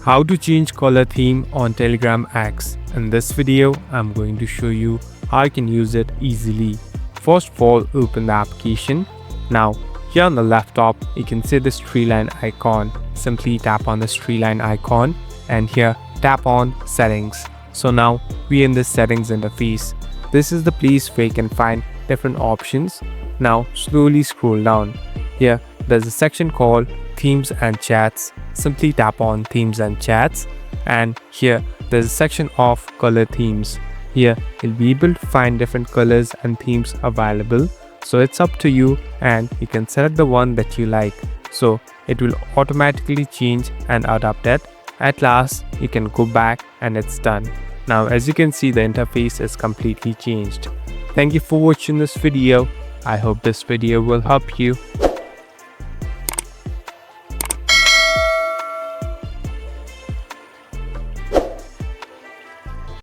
How to change color theme on Telegram X. In this video, I'm going to show you how you can use it easily. First of all, open the application. Now, here on the left top, you can see this tree line icon. Simply tap on this tree line icon and here tap on settings. So now we're in the settings interface. This is the place where you can find different options. Now slowly scroll down. Here there's a section called themes and chats. Simply tap on themes and chats, and here there's a section of color themes. Here you'll be able to find different colors and themes available, so it's up to you and you can select the one that you like, so it will automatically change and adapt it. At last you can go back and it's done. Now as you can see, the interface is completely changed. Thank you for watching this video. I hope this video will help you.